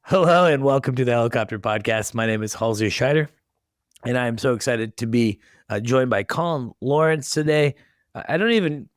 Hello and welcome to the Helicopter Podcast. My name is Halsey Schider, and I am so excited to be joined by Colin Lawrence today. I don't even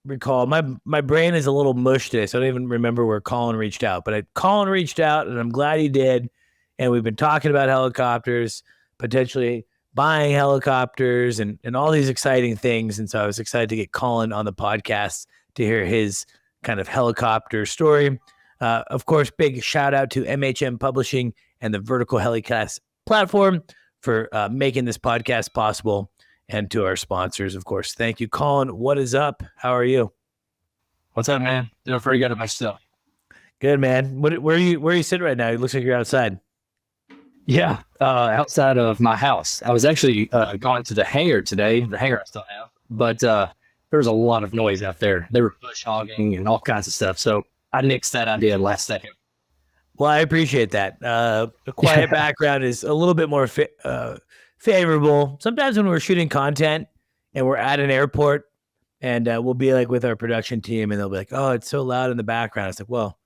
recall. My brain is a little mush today, so I don't even remember where Colin reached out. But Colin reached out, and I'm glad he did. And we've been talking about helicopters, potentially buying helicopters, and all these exciting things. And so I was excited to get Colin on the podcast to hear his kind of helicopter story. Of course, big shout out to MHM Publishing and the Vertical HeliCASTS platform for making this podcast possible, and to our sponsors, of course. Thank you, Colin. What is up? How are you? What's up, man? Doing pretty good at myself. Good, man. Where are you sitting right now? It looks like you're outside. Yeah, outside of my house. I was actually going to the hangar today, the hangar I still have, but there was a lot of noise out there. They were bush hogging and all kinds of stuff, so I nixed that idea last second. Well, I appreciate that. A quiet background is a little bit more favorable. Sometimes when we're shooting content and we're at an airport and we'll be like with our production team and they'll be like, oh, it's so loud in the background. It's like, well,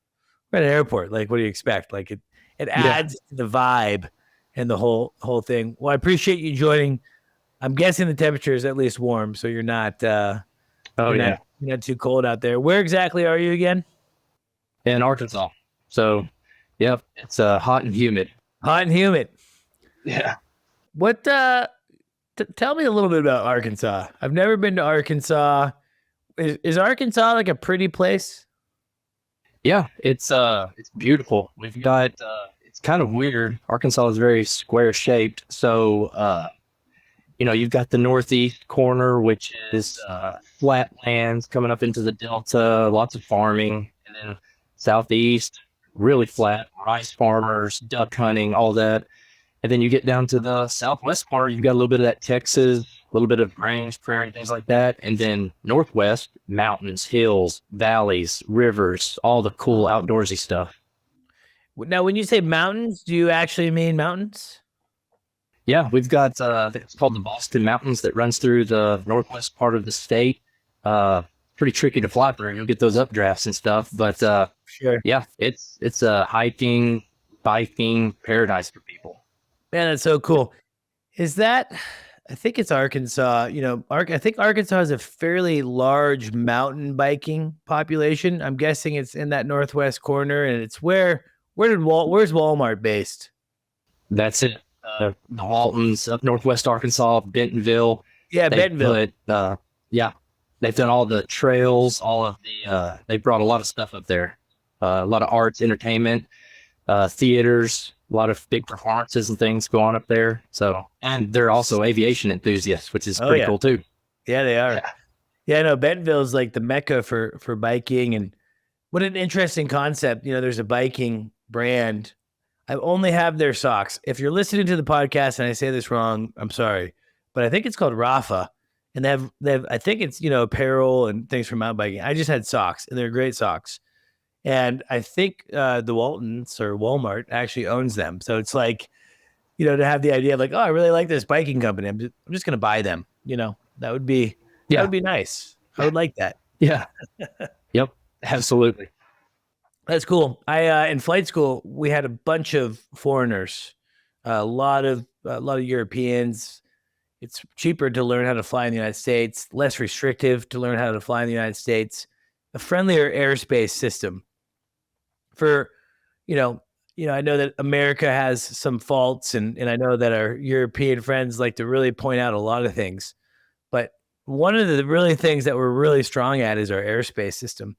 we're at an airport. Like, what do you expect? Like it adds to the vibe and the whole thing. Well, I appreciate you joining. I'm guessing the temperature is at least warm, so you're not, you're not too cold out there. Where exactly are you again? In Arkansas. So, yep, it's hot and humid. Hot and humid. Yeah. What? Tell me a little bit about Arkansas. I've never been to Arkansas. Is Arkansas like a pretty place? Yeah, it's beautiful. We've got it's kind of weird. Arkansas is very square shaped. So, you've got the northeast corner, which is flat lands coming up into the delta, lots of farming, and then southeast, really flat, rice farmers, duck hunting, all that. And then you get down to the southwest corner, you've got a little bit of that Texas, a little bit of range, prairie, things like that. And then northwest, mountains, hills, valleys, rivers, all the cool outdoorsy stuff. Now, when you say mountains, do you actually mean mountains? Yeah, we've got, it's called the Boston Mountains that runs through the northwest part of the state. Pretty tricky to fly through. You'll get those updrafts and stuff, but sure. Yeah, it's a hiking, biking paradise for people. Man, that's so cool. Is that? I think it's Arkansas. I think Arkansas has a fairly large mountain biking population. I'm guessing it's in that northwest corner, and it's where's Walmart based? That's it. The Waltons up northwest Arkansas, Bentonville. Yeah, Bentonville. They've done all the trails, all of the, they brought a lot of stuff up there. A lot of arts, entertainment, theaters, a lot of big performances and things go on up there. So, and they're also aviation enthusiasts, which is pretty cool too. Yeah, they are. Yeah, no, Bentonville is like the mecca for biking, and what an interesting concept. There's a biking brand. I only have their socks. If you're listening to the podcast and I say this wrong, I'm sorry, but I think it's called Rafa. And they have, I think it's, apparel and things for mountain biking. I just had socks, and they're great socks. And I think the Waltons or Walmart actually owns them. So it's like, to have the idea of like, oh, I really like this biking company. I'm just going to buy them. That would be nice. I would like that. Yeah. Yep. Absolutely. That's cool. I in flight school, we had a bunch of foreigners, a lot of Europeans. It's cheaper to learn how to fly in the United States, less restrictive to learn how to fly in the United States, a friendlier airspace system. I know that America has some faults, and I know that our European friends like to really point out a lot of things. But one of the really things that we're really strong at is our airspace system.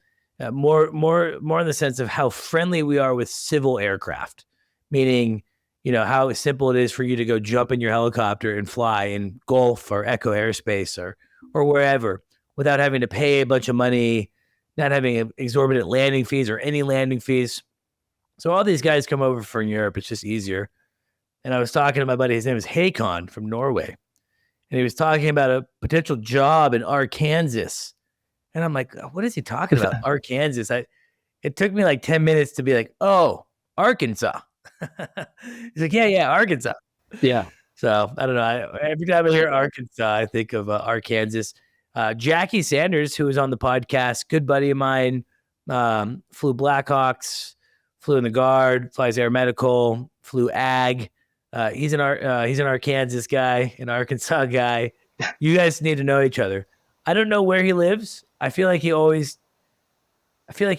More in the sense of how friendly we are with civil aircraft, meaning how simple it is for you to go jump in your helicopter and fly in Gulf or Echo airspace or wherever. without having to pay a bunch of money, not having exorbitant landing fees or any landing fees. So all these guys come over from Europe. It's just easier. And I was talking to my buddy, his name is Hakon from Norway. And he was talking about a potential job in Arkansas. And I'm like, what is he talking about? Arkansas. It took me like 10 minutes to be like, oh, Arkansas. He's like, yeah, Arkansas. Yeah. So I don't know. Every time I hear Arkansas, I think of Arkansas. Jackie Sanders, who was on the podcast, good buddy of mine, flew Blackhawks, flew in the Guard, flies Air Medical, flew Ag. He's an Arkansas guy, an Arkansas guy. You guys need to know each other. I don't know where he lives. I feel like he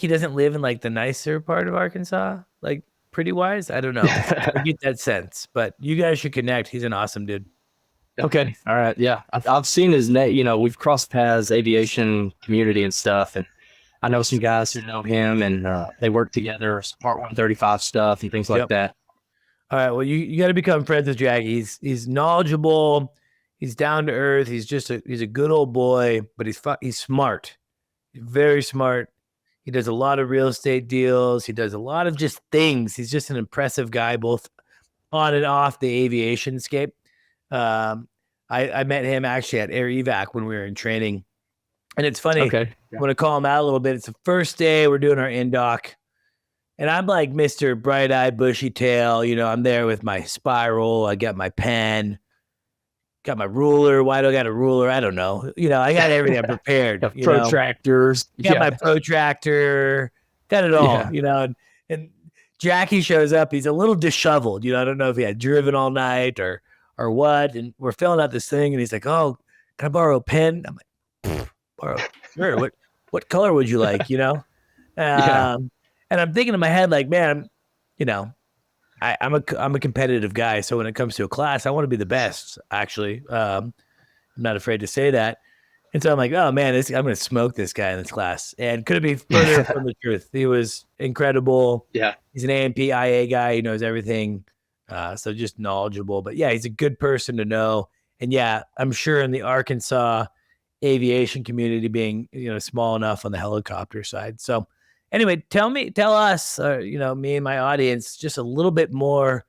doesn't live in like the nicer part of Arkansas, like pretty wise. I don't know. I get that sense, but you guys should connect. He's an awesome dude. Okay. All right. Yeah. I've seen his name, we've crossed paths, aviation community and stuff. And I know some guys who know him, and they work together, Part 135 stuff and things like that. All right. Well, you got to become friends with Jackie. He's knowledgeable. He's down to earth. He's a good old boy, but he's smart. He's very smart. He does a lot of real estate deals. He does a lot of just things. He's just an impressive guy, both on and off the aviation scape. I met him actually at Air Evac when we were in training. And it's funny. Okay. I'm going to call him out a little bit. It's the first day we're doing our in-dock. And I'm like Mr. Bright-eyed, bushy-tail. I'm there with my spiral. I got my pen. Got my ruler. Why do I got a ruler? I don't know. I got everything. I'm prepared. Protractors. Got my protractor. Got it all. And Jackie shows up. He's a little disheveled. I don't know if he had driven all night or what. And we're filling out this thing, and he's like, "Oh, can I borrow a pen?" I'm like, "Borrow? Sure. What color would you like?" And I'm thinking in my head, like, man, I'm a competitive guy. So when it comes to a class, I want to be the best, actually. I'm not afraid to say that. And so I'm like, oh man, I'm going to smoke this guy in this class. And could it be further from the truth? He was incredible. Yeah. He's an AMP-IA guy. He knows everything. So just knowledgeable, but yeah, he's a good person to know. And yeah, I'm sure in the Arkansas aviation community being, small enough on the helicopter side. So anyway, tell us, me and my audience, just a little bit more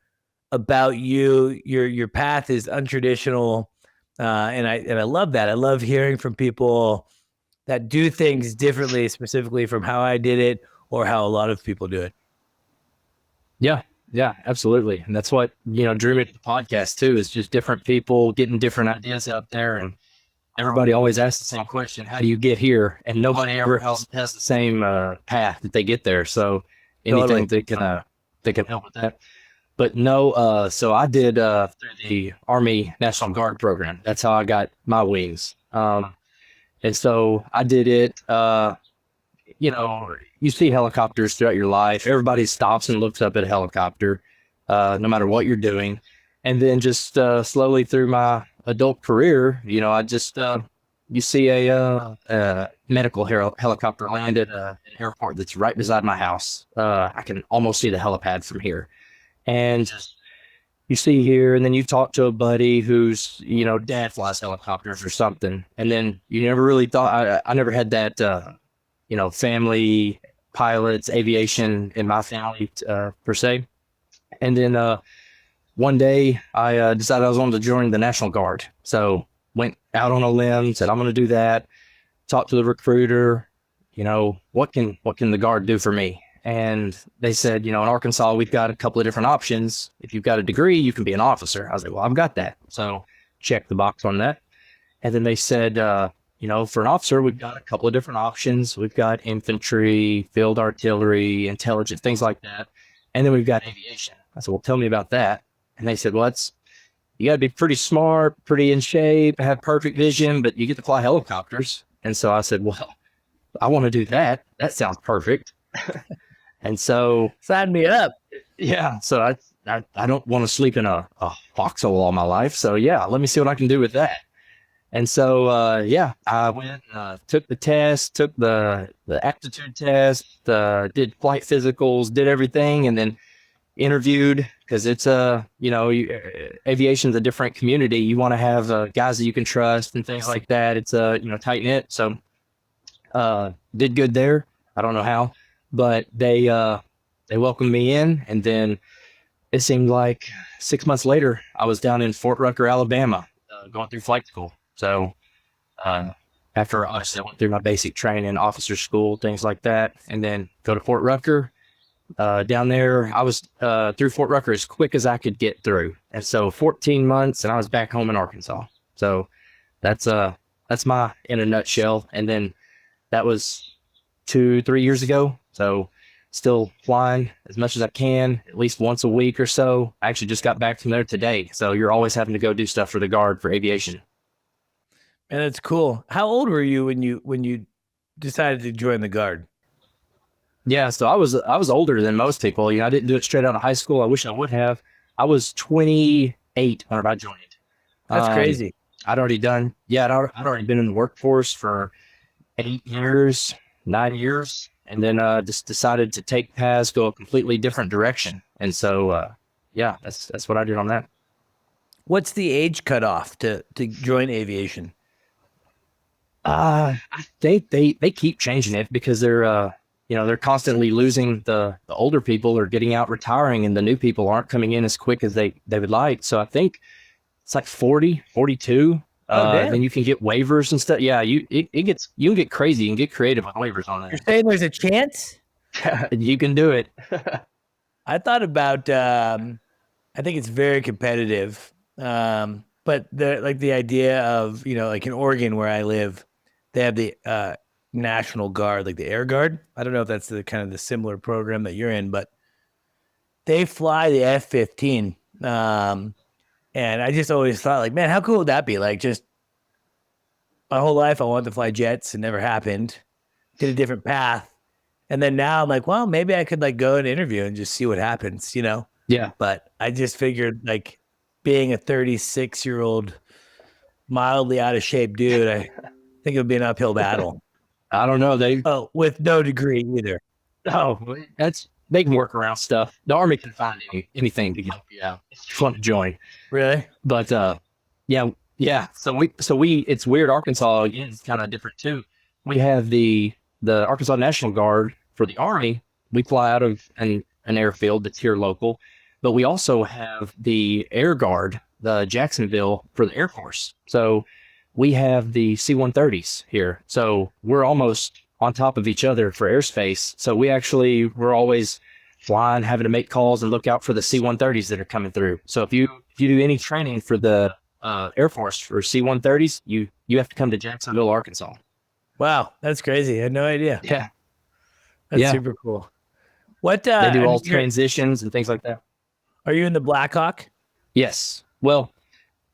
about you. Your path is untraditional, and I love that. I love hearing from people that do things differently, specifically from how I did it or how a lot of people do it. Yeah, absolutely. And that's what drew me to the podcast too. Is just different people getting different ideas out there, and everybody always asks the same question: how do you get here? And nobody ever has the same path that they get there. So anything they can help with that. But no, so I did through the Army National Guard program. That's how I got my wings. And so I did it. You see helicopters throughout your life. Everybody stops and looks up at a helicopter, no matter what you're doing. And then just slowly through my adult career, I just you see a medical helicopter land at an airport that's right beside my house. I can almost see the helipad from here, and just you see here, and then you talk to a buddy who's dad flies helicopters or something, and then you never really thought I never had that family pilots, aviation in my family per se, and then. One day, I decided I was going to join the National Guard. So went out on a limb, said, I'm going to do that. Talked to the recruiter, what can the Guard do for me? And they said, in Arkansas, we've got a couple of different options. If you've got a degree, you can be an officer. I was like, well, I've got that. So check the box on that. And then they said, for an officer, we've got a couple of different options. We've got infantry, field artillery, intelligence, things like that. And then we've got aviation. I said, well, tell me about that. And they said, well, you got to be pretty smart, pretty in shape, have perfect vision, but you get to fly helicopters. And so I said, well, I want to do that. That sounds perfect. And so sign me up. Yeah. So I don't want to sleep in a foxhole all my life. So yeah, let me see what I can do with that. And so, I went, took the test, took the aptitude test, did flight physicals, did everything. And then interviewed because it's aviation's a different community. You want to have guys that you can trust and things like that. It's tight knit. So did good there. I don't know how, but they welcomed me in, and then it seemed like 6 months later I was down in Fort Rucker, Alabama, going through flight school. So after obviously I went through my basic training, officer school, things like that, and then go to Fort Rucker. Down there, I was through Fort Rucker as quick as I could get through, and so 14 months, and I was back home in Arkansas. So that's my in a nutshell. And then that was 2-3 years ago. So still flying as much as I can, at least once a week or so. I actually just got back from there today. So you're always having to go do stuff for the Guard for aviation. And it's cool. How old were you when you decided to join the Guard? Yeah, so I was older than most people. I didn't do it straight out of high school. I wish I would have. I was 28 when I joined. That's crazy. I'd already been in the workforce for 8 years, 9 years, and then just decided to take paths, go a completely different direction. And so, that's what I did on that. What's the age cutoff to join aviation? I think they keep changing it because they're constantly losing the older people are getting out, retiring, and the new people aren't coming in as quick as they would like. So I think it's like 40, 42. Then you can get waivers and stuff. Yeah, you can get crazy and get creative with waivers on that. You're saying there's a chance? You can do it. I thought about, I think it's very competitive. But the idea of, like in Oregon where I live, they have the National Guard, like the Air Guard. I don't know if that's the kind of the similar program that you're in, but they fly the F-15. And I just always thought, like, man, how cool would that be? Like, just my whole life I wanted to fly jets. It never happened. Did a different path. And then now I'm like, well, maybe I could like go and interview and just see what happens, Yeah. But I just figured, like, being a 36-year-old mildly out of shape dude, I think it would be an uphill battle. I don't know. With no degree either. They can work around stuff. The Army can find anything to help you out. It's fun to join. Really? But yeah. So we it's weird. Arkansas again is kind of different too. We have the Arkansas National Guard for the Army. We fly out of an airfield that's here local, but we also have the Air Guard, the Jacksonville, for the Air Force. So we have the C-130s here. So we're almost on top of each other for airspace. So we're always flying, having to make calls and look out for the C-130s that are coming through. So if you do any training for the Air Force for C-130s, you have to come to Jacksonville, Arkansas. Wow, that's crazy. I had no idea. Yeah. That's super cool. What they do all transitions and things like that. Are you in the Black Hawk? Yes. Well,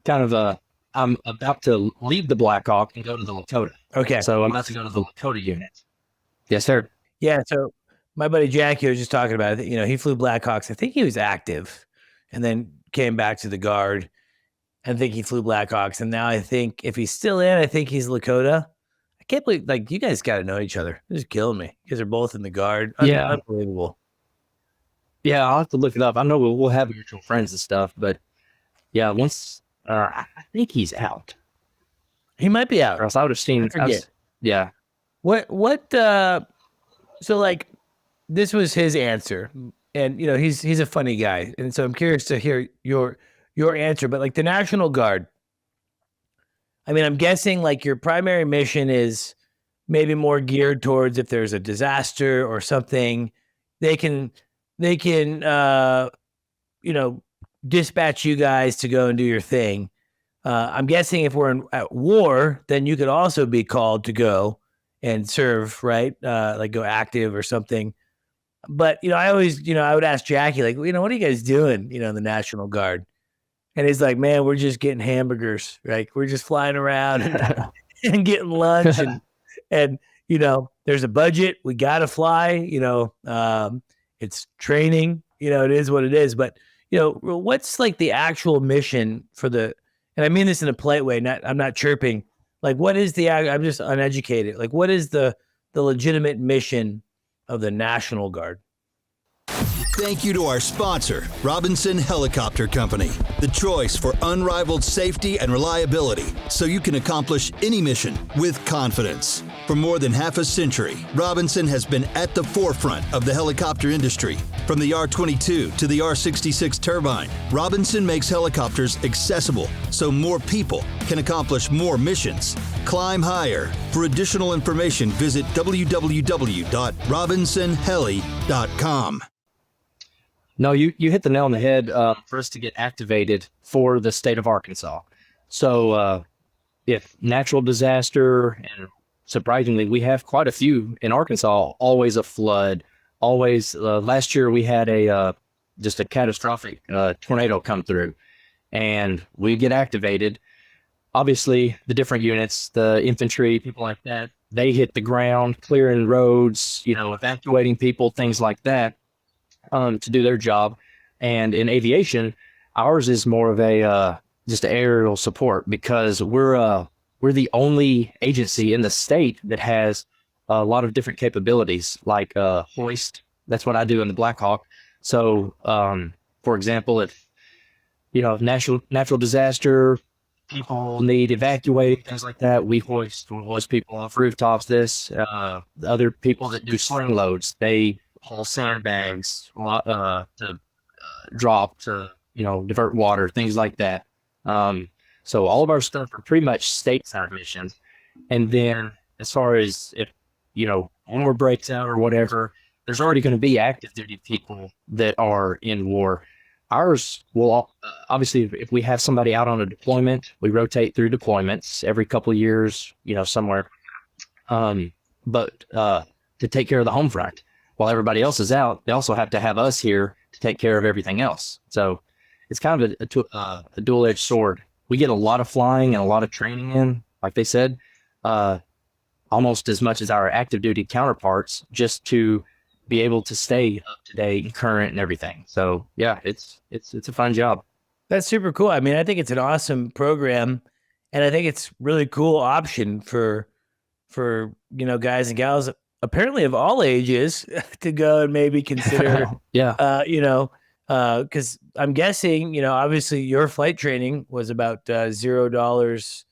kind of I'm about to leave the Black Hawk and go to the Lakota. Okay. So I'm about to go to the Lakota unit. Yes, sir. Yeah. So my buddy Jackie was just talking about it. He flew Black Hawks. I think he was active and then came back to the Guard. I think he flew Black Hawks. And now I think if he's still in, I think he's Lakota. I can't believe, like, you guys got to know each other. It's killing me. You guys are both in the Guard. Yeah. Unbelievable. Yeah, I'll have to look it up. I know we'll have mutual friends and stuff, but yeah, once I think he's out. He might be out. Or else I would have seen. Yeah. What? So like, this was his answer, and he's a funny guy, and so I'm curious to hear your answer. But like the National Guard, I mean, I'm guessing like your primary mission is maybe more geared towards if there's a disaster or something, they can dispatch you guys to go and do your thing. I'm guessing if we're at war, then you could also be called to go and serve, right? Like go active or something. But, I always, I would ask Jackie, like, what are you guys doing, in the National Guard? And he's like, man, we're just getting hamburgers. Like, we're just flying around and getting lunch. And there's a budget. We got to fly, it's training, it is what it is. But, what's like the actual mission for and I mean this in a polite way, I'm not chirping. Like, what is I'm just uneducated. Like, what is the legitimate mission of the National Guard? Thank you to our sponsor, Robinson Helicopter Company, the choice for unrivaled safety and reliability so you can accomplish any mission with confidence. For more than half a century, Robinson has been at the forefront of the helicopter industry. From the R-22 to the R-66 turbine, Robinson makes helicopters accessible so more people can accomplish more missions. Climb higher. For additional information, visit www.robinsonheli.com. No, you hit the nail on the head for us to get activated for the state of Arkansas. So if natural disaster, and surprisingly, we have quite a few in Arkansas, always a flood, always last year we had just a catastrophic tornado come through, and we get activated. Obviously, the different units, the infantry, people like that, they hit the ground, clearing roads, evacuating people, things like that. To do their job. And in aviation, ours is more of a just aerial support, because we're the only agency in the state that has a lot of different capabilities, like hoist. That's what I do in the Black Hawk. So, for example, if natural disaster, people need evacuating, things like that, we'll hoist people off rooftops. The other people that do sling loads, they haul sandbags to drop to divert water, things like that. So all of our stuff are pretty much stateside missions. And then as far as if war breaks out or whatever, there's already going to be active duty people that are in war. Ours will obviously, if we have somebody out on a deployment, we rotate through deployments every couple of years, somewhere. But to take care of the home front, while everybody else is out, they also have to have us here to take care of everything else. So it's kind of a dual-edged sword. We get a lot of flying and a lot of training in, like they said, almost as much as our active duty counterparts, just to be able to stay up to date, current, and everything. So yeah, it's a fun job. That's super cool. I mean, I think it's an awesome program, and I think it's really cool option for guys and gals, apparently of all ages, to go and maybe consider, because I'm guessing, obviously your flight training was about $0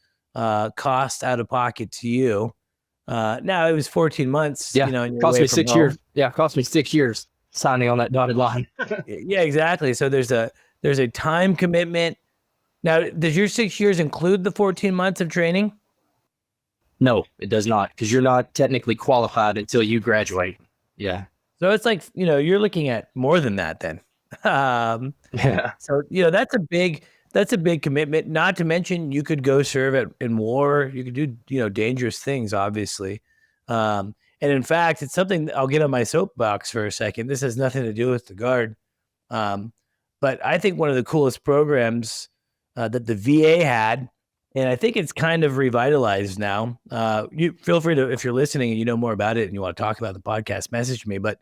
cost out of pocket to you. Now it was 14 months, and you're cost away me from 6 home. years. Yeah, it cost me 6 years signing on that dotted line. Yeah, exactly. So there's a time commitment. Now, does your 6 years include the 14 months of training? No, it does not, because you're not technically qualified until you graduate. Yeah. So it's like, you're looking at more than that then. Yeah. So, that's a big commitment. Not to mention you could go serve in war. You could do, dangerous things, obviously. And in fact, it's something I'll get on my soapbox for a second. This has nothing to do with the Guard. But I think one of the coolest programs that the VA had, and I think it's kind of revitalized now. You feel free to, if you're listening and you know more about it and you want to talk about the podcast, message me. But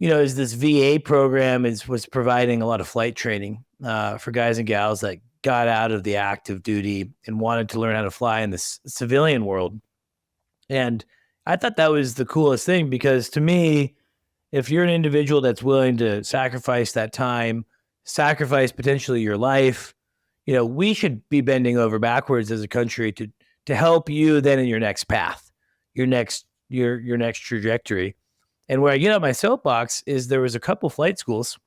is this VA program was providing a lot of flight training for guys and gals that got out of the active duty and wanted to learn how to fly in the civilian world. And I thought that was the coolest thing, because to me, if you're an individual that's willing to sacrifice that time, sacrifice potentially your life, we should be bending over backwards as a country to help you then in your next path, your next trajectory. And where I get on my soapbox is there was a couple flight schools.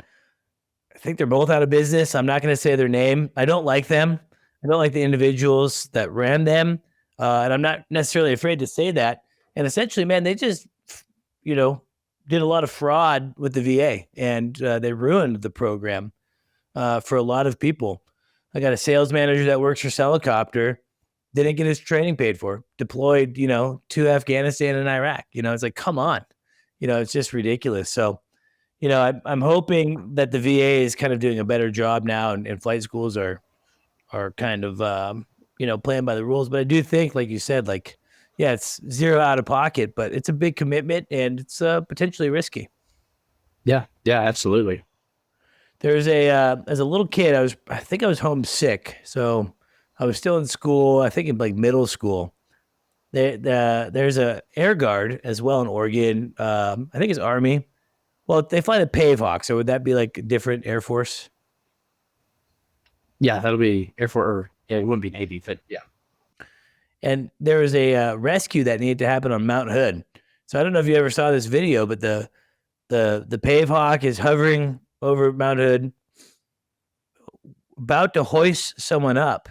I think they're both out of business. I'm not going to say their name. I don't like them. I don't like the individuals that ran them. And I'm not necessarily afraid to say that. And essentially, man, they just, did a lot of fraud with the VA, and they ruined the program for a lot of people. I got a sales manager that works for HeliCASTS, didn't get his training paid for, deployed, to Afghanistan and Iraq. It's like, come on, it's just ridiculous. So, I'm hoping that the VA is kind of doing a better job now, and flight schools are kind of, playing by the rules. But I do think, like you said, it's zero out of pocket, but it's a big commitment and it's potentially risky. Yeah, absolutely. There's as a little kid, I think I was homesick. So I was still in school, I think in middle school. There's a Air Guard as well in Oregon. I think it's Army. Well, they fly the Pavehawk, so would that be like a different Air Force? Yeah, that'll be Air Force. Or, yeah, it wouldn't be Navy, but yeah. And there was a rescue that needed to happen on Mount Hood. So I don't know if you ever saw this video, but the Pavehawk is hovering over Mount Hood, about to hoist someone up.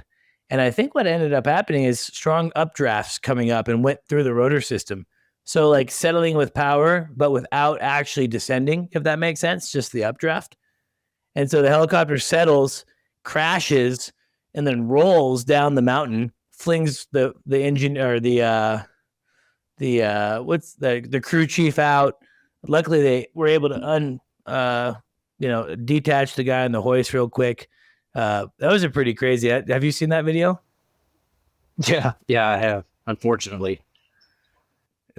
And I think what ended up happening is strong updrafts coming up and went through the rotor system. So like settling with power, but without actually descending, if that makes sense, just the updraft. And so the helicopter settles, crashes, and then rolls down the mountain, flings the engine or the crew chief out. Luckily they were able to detach the guy on the hoist real quick. That was a pretty crazy. Have you seen that video? Yeah, I have, unfortunately.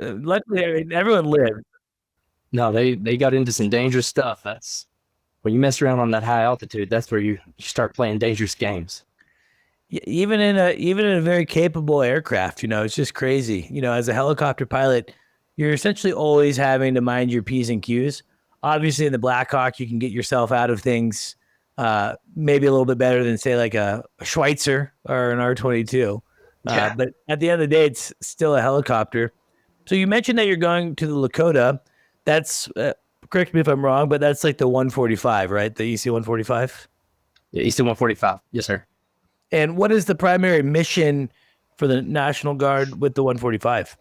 Luckily, I mean, everyone lived. No, they got into some dangerous stuff. That's when you mess around on that high altitude. That's where you start playing dangerous games. Even in a very capable aircraft, it's just crazy. As a helicopter pilot, you're essentially always having to mind your P's and Q's. Obviously, in the Black Hawk, you can get yourself out of things maybe a little bit better than, say, like a Schweitzer or an R-22. But at the end of the day, it's still a helicopter. So you mentioned that you're going to the Lakota. That's, correct me if I'm wrong, but that's like the 145, right? The EC-145? Yeah, EC-145. Yes, sir. And what is the primary mission for the National Guard with the 145?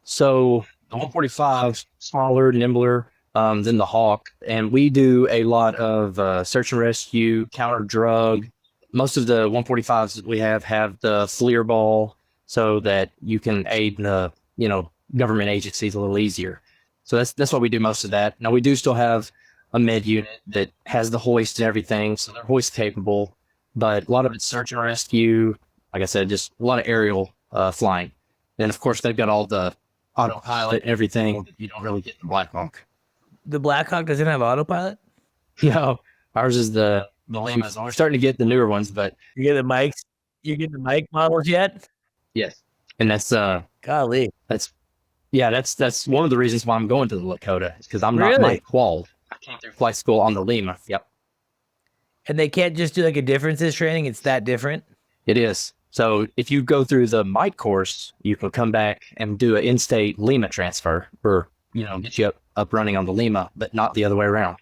So the 145 smaller, nimbler than the Hawk, and we do a lot of search and rescue, counter drug. Most of the 145s that we have the FLIR ball, so that you can aid in the government agencies a little easier. So that's why we do most of that. Now we do still have a med unit that has the hoist and everything, so they're hoist capable. But a lot of it's search and rescue. Like I said, just a lot of aerial flying. And of course, they've got all the autopilot and everything that you don't really get in the Black Hawk. The Black Hawk doesn't have autopilot? No, ours is the Limas. We're starting to get the newer ones, but you get the mics. You get the mic models yet? Yes, and that's golly. That's one of the reasons why I'm going to the Lakota, is because I'm not mic qualified. I came through flight school on the Lima. Yep. And they can't just do like a differences training. It's that different. It is. So if you go through the mic course, you can come back and do an in-state Lima transfer, or get you up running on the Lima, but not the other way around.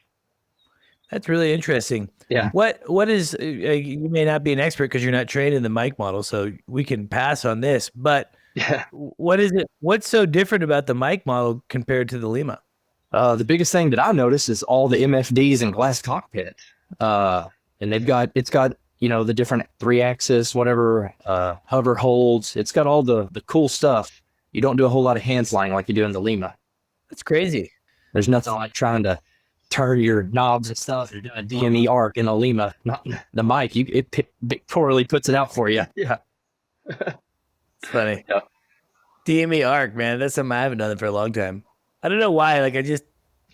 That's really interesting. Yeah. What is, you may not be an expert because you're not trained in the mic model, so we can pass on this, but what is it? What's so different about the mic model compared to the Lima? The biggest thing that I noticed is all the MFDs and glass cockpit. And it's got the different 3-axis, whatever, hover holds. It's got all the cool stuff. You don't do a whole lot of hand flying like you do in the Lima. That's crazy. There's nothing like trying to turn your knobs and stuff. You're doing a DME arc in a Lima. Not the mic. It pictorially puts it out for you. Yeah. It's funny. Yeah. DME arc, man. That's something I haven't done for a long time. I don't know why. Like I did.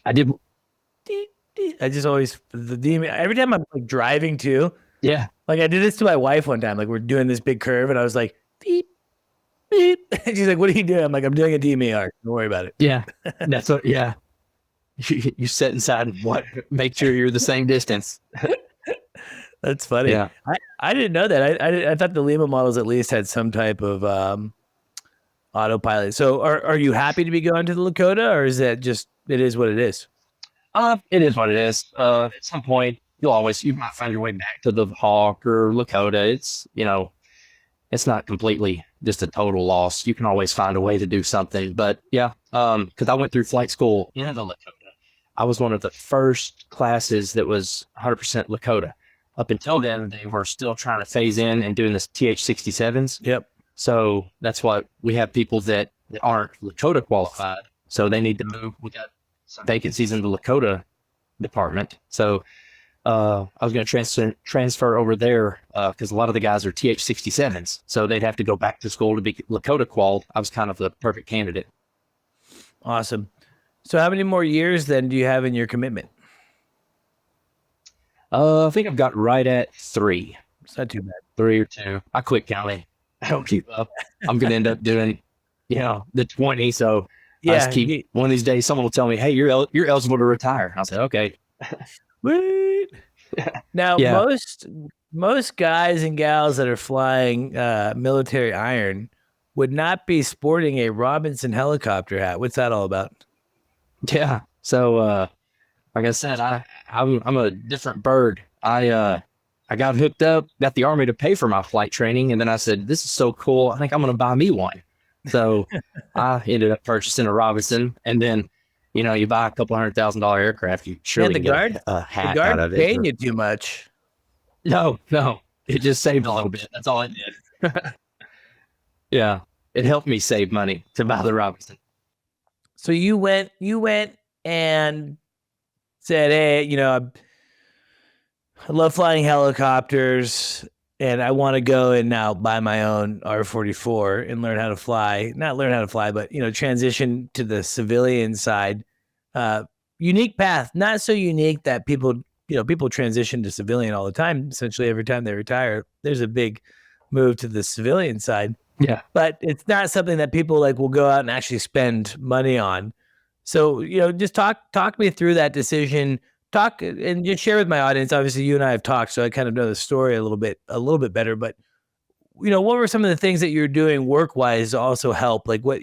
I just always the DME every time I'm like driving too. Yeah. Like I did this to my wife one time. Like we're doing this big curve, and I was like, beep, beep. And she's like, "What are you doing?" I'm like, "I'm doing a DME arc. Don't worry about it." Yeah. That's what. Yeah. You sit inside and make sure you're the same distance. That's funny. Yeah. I didn't know that. I thought the Lima models at least had some type of autopilot. So are you happy to be going to the Lakota, or is that just it is what it is? It is what it is. At some point you might find your way back to the Hawk or Lakota. It's it's not completely just a total loss. You can always find a way to do something. But yeah, because I went through flight school in the Lakota. I was one of the first classes that was 100% Lakota. Up until then, they were still trying to phase in and doing this TH-67s. Yep. So that's why we have people that aren't Lakota qualified. So they need to move. We got some vacancies in the Lakota department. So I was going to transfer over there because a lot of the guys are TH-67s. So they'd have to go back to school to be Lakota qual. I was kind of the perfect candidate. Awesome. So how many more years then do you have in your commitment? I think I've got right at 3. It's not too bad. 3 or 2. I quit counting. I don't keep up. I'm going to end up doing, the 20. So Yeah. One of these days, someone will tell me, "Hey, you're eligible to retire." I'll say, "Okay." Wait. Now, Yeah. most guys and gals that are flying military iron would not be sporting a Robinson helicopter hat. What's that all about? Yeah. So, like I said, I'm a different bird. I got hooked up, got the Army to pay for my flight training, and then I said, "This is so cool. I think I'm going to buy me one." So I ended up purchasing a Robinson, and then, you buy a couple $100,000 aircraft, you surely the get a the hat out guard's of it. paying you too much. No, it just saved a little bit. That's all it did. Yeah, it helped me save money to buy the Robinson. So you went and said, "Hey, I love flying helicopters, and I want to go and now buy my own R44 and learn how to fly. Not learn how to fly, but transition to the civilian side. Unique path, not so unique that people transition to civilian all the time. Essentially, every time they retire, there's a big move to the civilian side. Yeah, but it's not something that people will go out and actually spend money on. So, just talk me through that decision. Talk and just share with my audience. Obviously, you and I have talked, so I kind of know the story a little bit better. But what were some of the things that you're doing work-wise to also help? Like what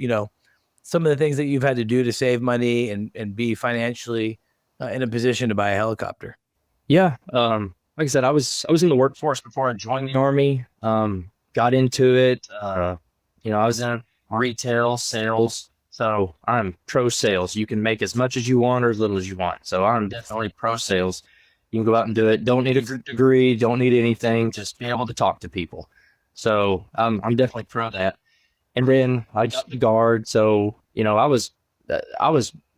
some of the things that you've had to do to save money and be financially in a position to buy a helicopter. Yeah. Like I said, I was in the workforce before I joined the Army. Got into it. I was in retail sales. So I'm pro sales. You can make as much as you want or as little as you want. So I'm definitely pro sales. You can go out and do it. Don't need a degree. Don't need anything. Just be able to talk to people. So I'm definitely pro that. And then I got the guard. So, I was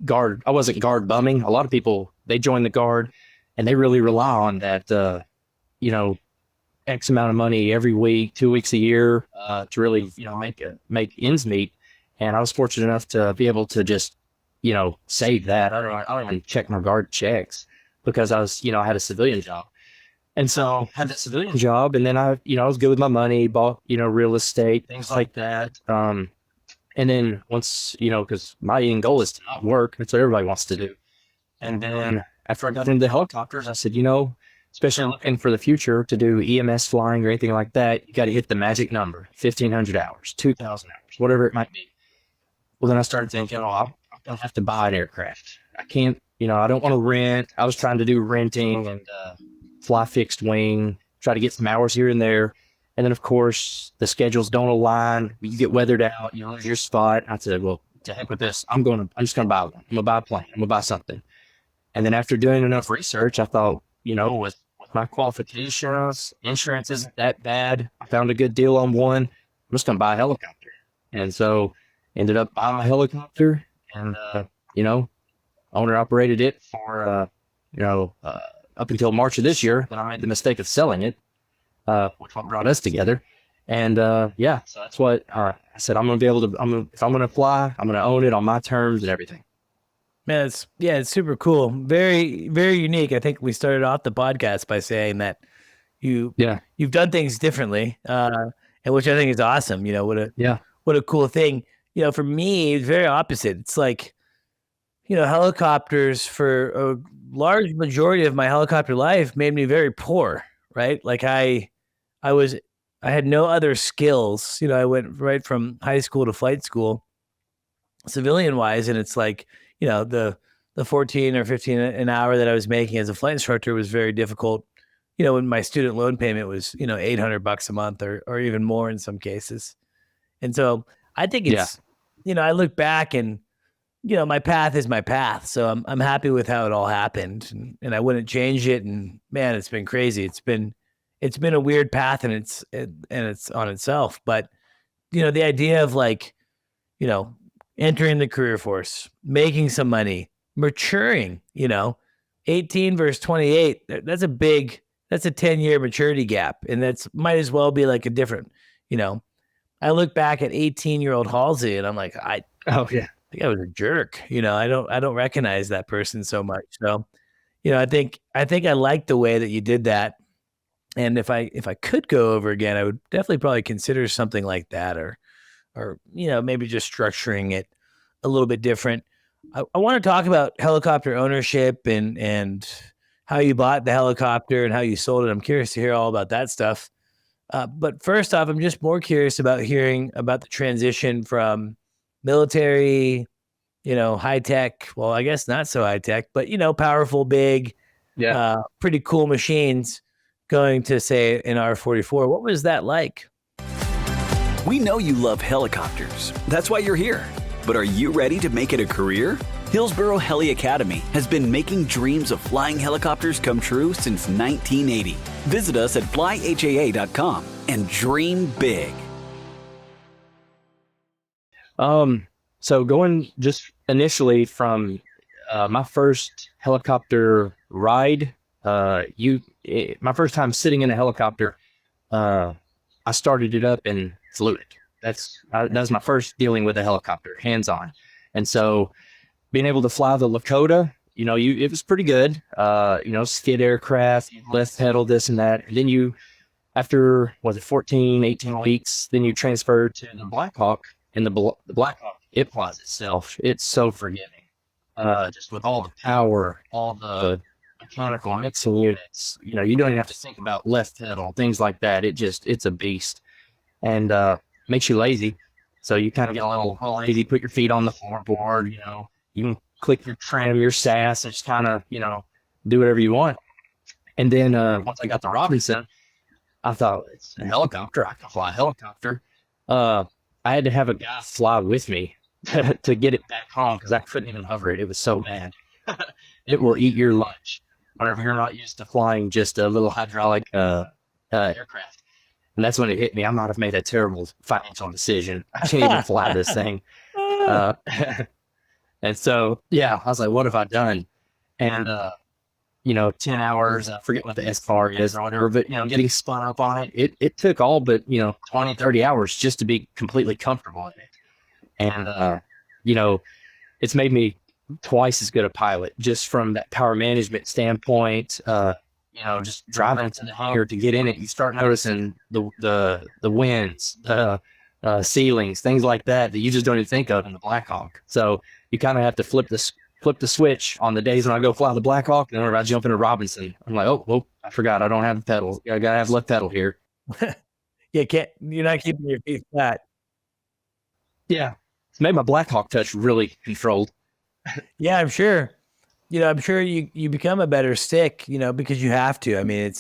guard. I wasn't guard bumming. A lot of people, they join the guard and they really rely on that, X amount of money every week, 2 weeks a year, to really, make ends meet. And I was fortunate enough to be able to just, save that. I don't even check my guard checks because I was, I had a civilian job. And so I had that civilian job, and then I was good with my money, bought, real estate, things like that. And then once, because my end goal is to not work. That's what everybody wants to do. And then after I got into the helicopters, I said, especially looking for the future to do EMS flying or anything like that, you got to hit the magic number, 1,500 hours, 2,000 hours, whatever it might be. Well, then I started thinking, I'm going to have to buy an aircraft. I can't, I don't want to rent. I was trying to do renting and fly fixed wing, try to get some hours here and there. And then, of course, the schedules don't align. You get weathered out, you lose your spot. I said, well, to heck with this. I'm just going to buy one. I'm going to buy a plane. I'm going to buy something. And then after doing enough research, I thought, with my qualifications, insurance isn't that bad. I found a good deal on one. I'm just going to buy a helicopter. And so ended up buying a helicopter and, owner operated it for, up until March of this year. Then I made the mistake of selling it, which what brought us together. And, so that's what I said. I'm going to be able to, if I'm going to fly, I'm going to own it on my terms and everything. Man, it's super cool. Very, very unique. I think we started off the podcast by saying that you've done things differently, and which I think is awesome. What a cool thing. For me, it's very opposite. It's like, helicopters for a large majority of my helicopter life made me very poor, right? Like I had no other skills. I went right from high school to flight school, civilian wise, and it's like, the 14 or 15 an hour that I was making as a flight instructor was very difficult. When my student loan payment was, $800 a month or even more in some cases. And so I think it's, I look back and, my path is my path. So I'm happy with how it all happened and I wouldn't change it. And man, it's been crazy. It's been a weird path and it's on itself. But, the idea of entering the career force, making some money, maturing, 18 versus 28, that's a 10-year maturity gap. And that's might as well be like a different, I look back at 18-year-old Halsey and I'm like, I think I was a jerk. I don't recognize that person so much. So, I think I like the way that you did that. And if I could go over again, I would definitely probably consider something like that or maybe just structuring it a little bit different. I want to talk about helicopter ownership and how you bought the helicopter and how you sold it. I'm curious to hear all about that stuff. But first off, I'm just more curious about hearing about the transition from military, high tech. Well, I guess not so high tech, but powerful, big, pretty cool machines going to, say, an R44. What was that like? We know you love helicopters. That's why you're here. But are you ready to make it a career? Hillsboro Heli Academy has been making dreams of flying helicopters come true since 1980. Visit us at flyhaa.com and dream big. So going just initially from my first helicopter ride, my first time sitting in a helicopter, I started it up and flew it. That was my first dealing with a helicopter, hands-on. And so being able to fly the Lakota, it was pretty good. Skid aircraft, lift pedal, this and that. And then after 14, 18 weeks, then you transfer to the Blackhawk, and the Blackhawk, it flies itself. It's so forgiving. Just with all the power, all the mechanical mixing units, you don't even have to think about left pedal, things like that. It's a beast. And makes you lazy. So you kind of get a little lazy, put your feet on the floorboard, you can click your trim, your SAS, and just kind of, do whatever you want. And then once I got the Robinson, I thought, it's a helicopter. I can fly a helicopter. I had to have a guy fly with me to get it back home because I couldn't even hover it. It was so bad. It will eat your lunch whenever you're not used to flying just a little hydraulic aircraft. And that's when it hit me. I might have made a terrible financial decision. I can't even fly this thing. And so, I was like, what have I done? And, 10 hours, I forget what the SFAR is or whatever, but, getting spun up on it, it took all but, 20, 30 hours just to be completely comfortable in it. And, it's made me twice as good a pilot just from that power management standpoint. Just driving to the hangar to get in it, you start noticing the winds, ceilings, things like that you just don't even think of in the Blackhawk. So you kind of have to flip the switch on the days when I go fly the Blackhawk, and when I jump into Robinson, I'm like, oh, I forgot I don't have the pedals. I gotta have left pedal here. You're not keeping your feet flat. Yeah, it's made my Blackhawk touch really controlled. Yeah, I'm sure. I'm sure you become a better stick, because you have to. I mean,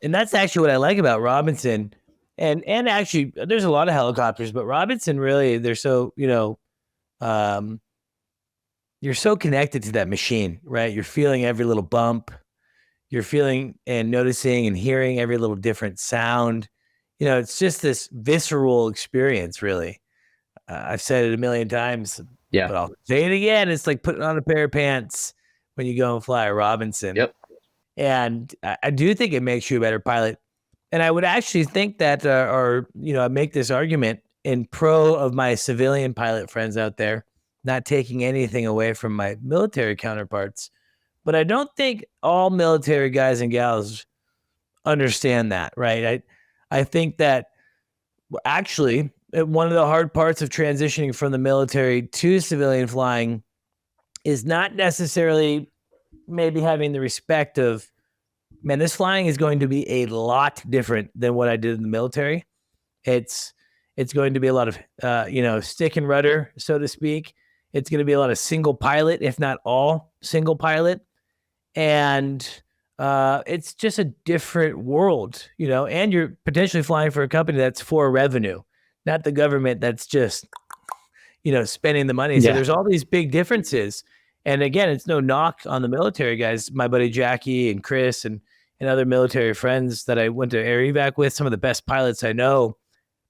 and that's actually what I like about Robinson. And actually, there's a lot of helicopters, but Robinson really, they're so, you're so connected to that machine, right? You're feeling every little bump. You're feeling and noticing and hearing every little different sound. It's just this visceral experience, really. I've said it a million times, but I'll say it again. It's like putting on a pair of pants when you go and fly a Robinson. Yep. And I do think it makes you a better pilot. And I would actually think that, I make this argument in pro of my civilian pilot friends out there, not taking anything away from my military counterparts. But I don't think all military guys and gals understand that, right? I think that actually one of the hard parts of transitioning from the military to civilian flying is not necessarily maybe having the respect of, man, this flying is going to be a lot different than what I did in the military. It's going to be a lot of, stick and rudder, so to speak. It's going to be a lot of single pilot, if not all single pilot. And it's just a different world, and you're potentially flying for a company that's for revenue, not the government that's just, spending the money. So there's all these big differences. And again, it's no knock on the military guys. My buddy Jackie and Chris and other military friends that I went to air evac with, some of the best pilots I know,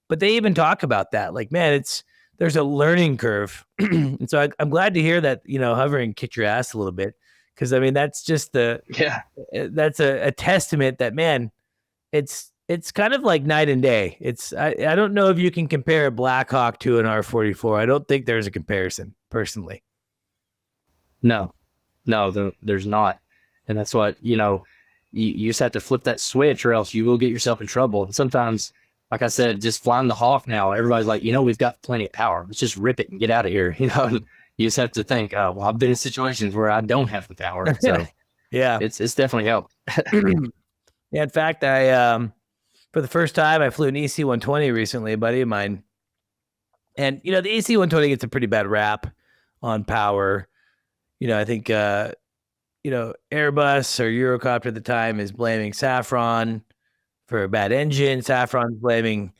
but they even talk about that. Like, man, there's a learning curve. And so I'm glad to hear that, hovering kicked your ass a little bit. Cause I mean, that's just that's a testament that, man, it's kind of like night and day. I don't know if you can compare a Blackhawk to an R44. I don't think there's a comparison personally. No, there's not. And that's what, you just have to flip that switch or else you will get yourself in trouble. And sometimes like I said, just flying the Hawk now, everybody's like, we've got plenty of power. Let's just rip it and get out of here. You just have to think, well, I've been in situations where I don't have the power. So Yeah. it's definitely helped. Yeah. In fact, for the first time, I flew an EC-120 recently, a buddy of mine. And, the EC-120 gets a pretty bad rap on power. I think, Airbus or Eurocopter at the time is blaming Safran for a bad engine. Safran's blaming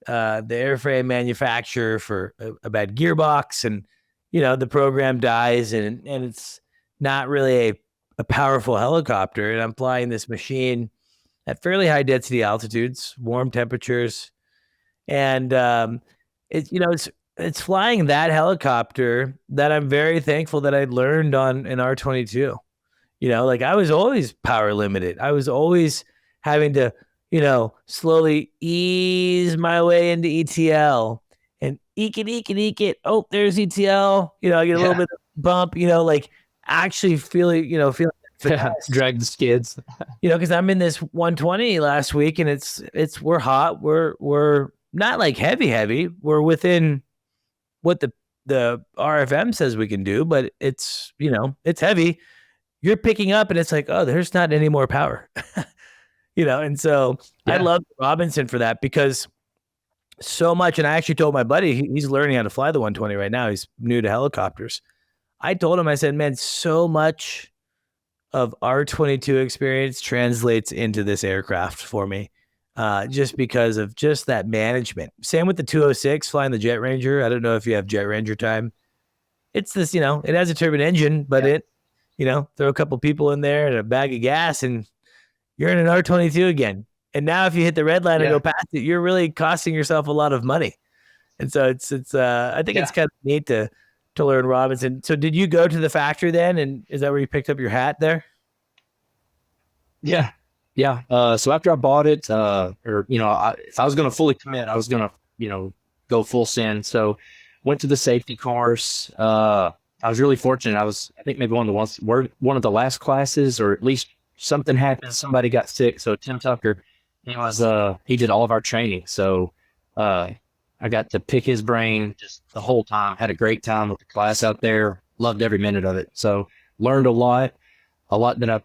the airframe manufacturer for a bad gearbox. And, the program dies and it's not really a powerful helicopter. And I'm flying this machine at fairly high density altitudes, warm temperatures. And it's flying that helicopter that I'm very thankful that I learned on an R22. Like I was always power limited. I was always having to, slowly ease my way into ETL and eke it. Oh, there's ETL. I get a little bit of bump, like actually feeling drag the skids. Because I'm in this 120 last week and we're hot. We're not like heavy. We're within what the RFM says we can do, but it's heavy. You're picking up and it's like, oh, there's not any more power. And so I love Robinson for that because so much. And I actually told my buddy, he's learning how to fly the 120 right now. He's new to helicopters. I told him, I said, man, so much of R22 experience translates into this aircraft for me. Just because of just that management. Same with the 206 flying the Jet Ranger. I don't know if you have Jet Ranger time. It's this, it has a turbine engine, but it, throw a couple people in there and a bag of gas and you're in an R22 again. And now if you hit the red line and go past it, you're really costing yourself a lot of money. And so it's I think it's kind of neat to learn Robinson. So did you go to the factory then? And is that where you picked up your hat there? Yeah. Yeah. So after I bought it, if I was going to fully commit, I was going to, go full send. So went to the safety course. I was really fortunate. I think maybe one of the last classes, or at least something happened. Somebody got sick. So Tim Tucker, he did all of our training. So, I got to pick his brain just the whole time, had a great time with the class out there, loved every minute of it. So learned a lot that I,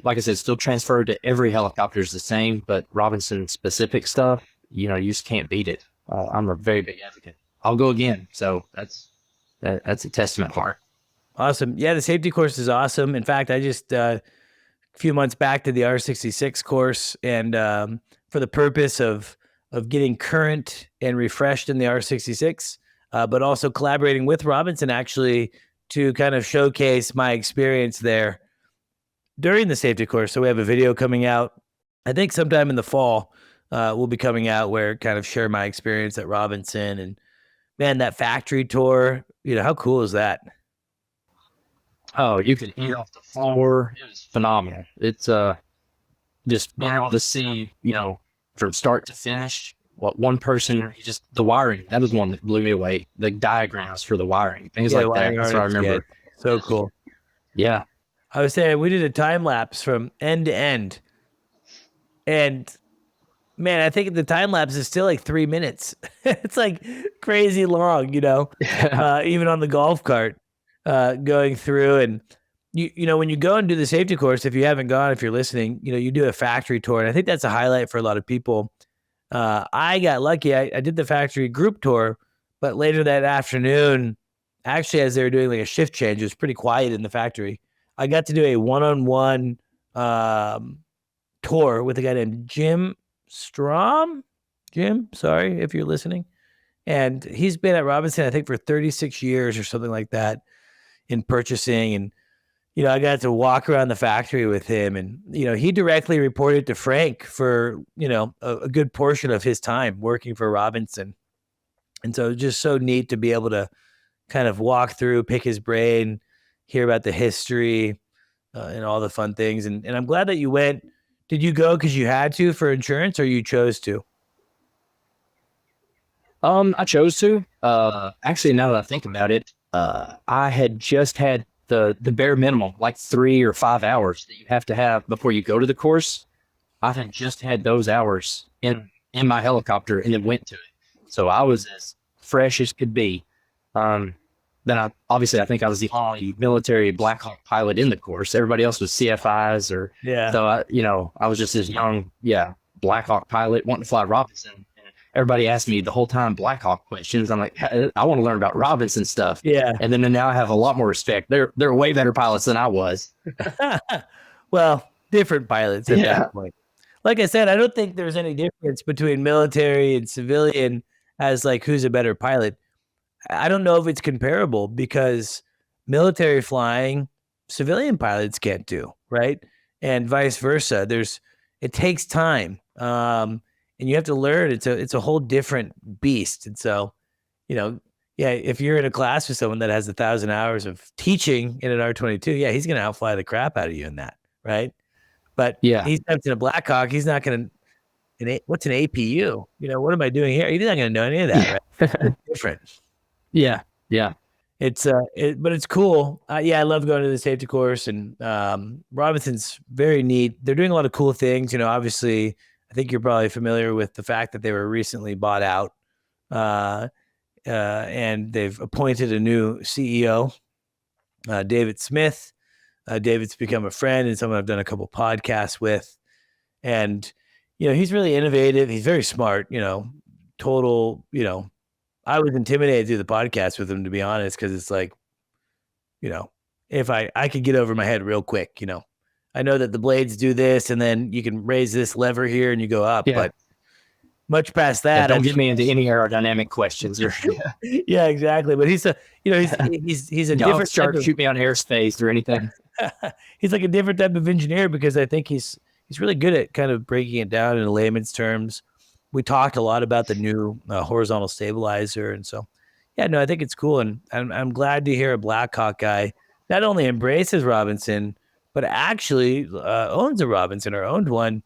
like I said, still transferred to every helicopter is the same, but Robinson specific stuff, you just can't beat it. I'm a very big advocate. I'll go again. So that's a testament for it. Awesome. Yeah. The safety course is awesome. In fact, I just, a few months back did the R66 course and, for the purpose of getting current and refreshed in the R66, but also collaborating with Robinson actually to kind of showcase my experience there during the safety course. So we have a video coming out, I think sometime in the fall, will be coming out where kind of share my experience at Robinson. And man, that factory tour, how cool is that? Oh, you could eat off the floor. It was phenomenal. It's just being able to see, from start to finish, what one person, the wiring, that was one that blew me away. The diagrams for the wiring, things like that. That's what I remember. Yeah, so cool. Yeah. I was saying we did a time lapse from end to end. And man, I think the time lapse is still like 3 minutes. It's like crazy long, even on the golf cart, going through. And when you go and do the safety course, if you haven't gone, if you're listening, you do a factory tour. And I think that's a highlight for a lot of people. I got lucky. I did the factory group tour, but later that afternoon, actually, as they were doing like a shift change, it was pretty quiet in the factory. I got to do a one-on-one tour with a guy named Jim Strom. Jim, sorry if you're listening. And he's been at Robinson, I think, for 36 years or something like that in purchasing. And, I got to walk around the factory with him. And, he directly reported to Frank for, a good portion of his time working for Robinson. And so it's just so neat to be able to kind of walk through, pick his brain, hear about the history and all the fun things. And I'm glad that you went. Did you go because you had to for insurance or you chose to? I chose to. Actually, now that I think about it, I had just had the bare minimum, like 3 or 5 hours that you have to have before you go to the course. I had just had those hours in in my helicopter and then went to it. So I was as fresh as could be. Then I think I was the only military Black Hawk pilot in the course. Everybody else was CFIs so I was just this young, Black Hawk pilot wanting to fly Robinson. And everybody asked me the whole time Black Hawk questions. I'm like, I want to learn about Robinson stuff. Yeah. And then now I have a lot more respect. They're way better pilots than I was. Well, different pilots at that point. Like I said, I don't think there's any difference between military and civilian as like who's a better pilot. I don't know if it's comparable because military flying, civilian pilots can't do, right? And vice versa. It takes time, and you have to learn. It's a whole different beast. And so, if you're in a class with someone that has 1,000 hours of teaching in an R-22, he's going to outfly the crap out of you in that, right? But he's in a Black Hawk. He's not going to. What's an APU? What am I doing here? He's not going to know any of that, right? It's different. Yeah. It's but it's cool. I love going to the safety course, and Robinson's very neat. They're doing a lot of cool things. Obviously, I think you're probably familiar with the fact that they were recently bought out, and they've appointed a new CEO, David Smith. David's become a friend and someone I've done a couple podcasts with, and he's really innovative. He's very smart. Total. I was intimidated to do the podcast with him, to be honest, because it's like, if I could get over my head real quick, I know that the blades do this, and then you can raise this lever here and you go up, but much past that, don't get me into any aerodynamic questions. Yeah, exactly. But he's a different shark. Shoot me on airspace or anything. He's like a different type of engineer because I think he's really good at kind of breaking it down in layman's terms. We talked a lot about the new horizontal stabilizer. And so, I think it's cool. And I'm glad to hear a Black Hawk guy not only embraces Robinson, but actually owns a Robinson or owned one.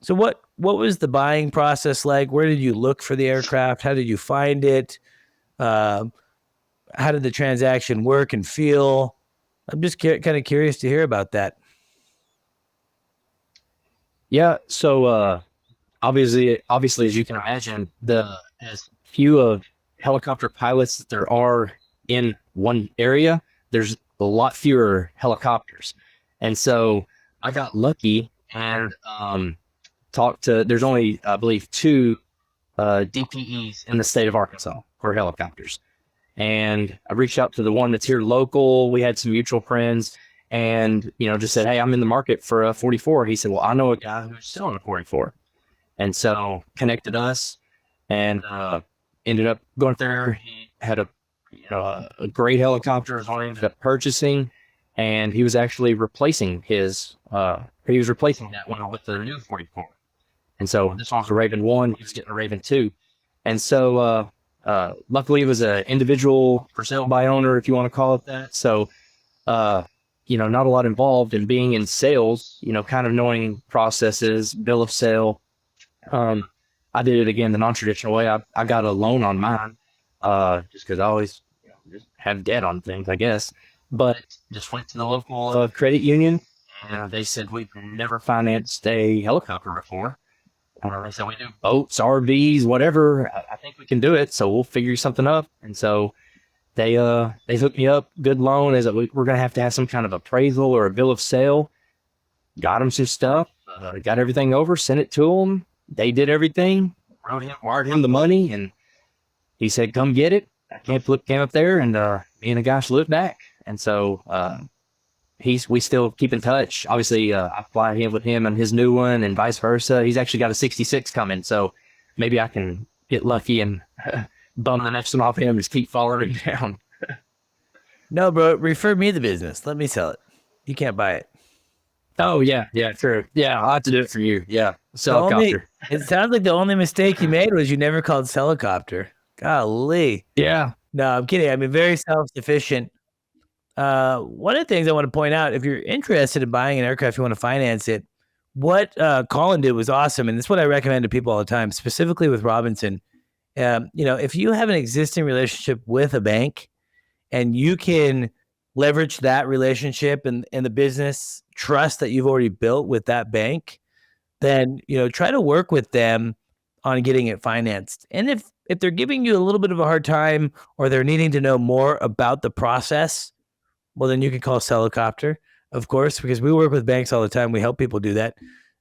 So what was the buying process like? Where did you look for the aircraft? How did you find it? How did the transaction work and feel? I'm just kind of curious to hear about that. Yeah. So, obviously, as you can imagine, as few of helicopter pilots that there are in one area, there's a lot fewer helicopters. And so I got lucky and there's only, I believe, 2 DPEs in the state of Arkansas for helicopters. And I reached out to the one that's here local. We had some mutual friends and, just said, hey, I'm in the market for a 44. He said, well, I know a guy who's selling a 44. And so connected us and ended up going there. He had a great helicopter is what I ended up purchasing. And he was actually replacing that one with the new 44. And so this one was a Raven I. He was getting a Raven II. And so luckily it was an individual for sale by owner, if you want to call it that. So, not a lot involved in being in sales, kind of knowing processes, bill of sale. I did it again the non-traditional way. I got a loan on mine, just because I always just have debt on things, I guess. But just went to the local credit union, and they said we've never financed a helicopter before. They said we do boats, RVs, whatever. I think we can do it, so we'll figure something up. And so they hooked me up, good loan. Is that we're gonna have to have some kind of appraisal or a bill of sale. Got them some stuff, got everything over, sent it to them. They did everything, wired him the money, and he said, come get it. I came up there, and me and the guy flew it back. And so we still keep in touch. Obviously, I fly with him and his new one and vice versa. He's actually got a 66 coming, so maybe I can get lucky and bum the next one off him and just keep following him down. No, bro, refer me the business. Let me sell it. You can't buy it. Oh, yeah, true. Yeah, I'll have to do it for you. Yeah, helicopter. It sounds like the only mistake you made was you never called helicopter. Golly. Yeah. No, I'm kidding. I mean, very self-sufficient. One of the things I want to point out, if you're interested in buying an aircraft, you want to finance it, what Colin did was awesome. And this is what I recommend to people all the time, specifically with Robinson. If you have an existing relationship with a bank and you can leverage that relationship and the business trust that you've already built with that bank, then, try to work with them on getting it financed. And if they're giving you a little bit of a hard time or they're needing to know more about the process, well, then you can call HeliCASTS, of course, because we work with banks all the time. We help people do that.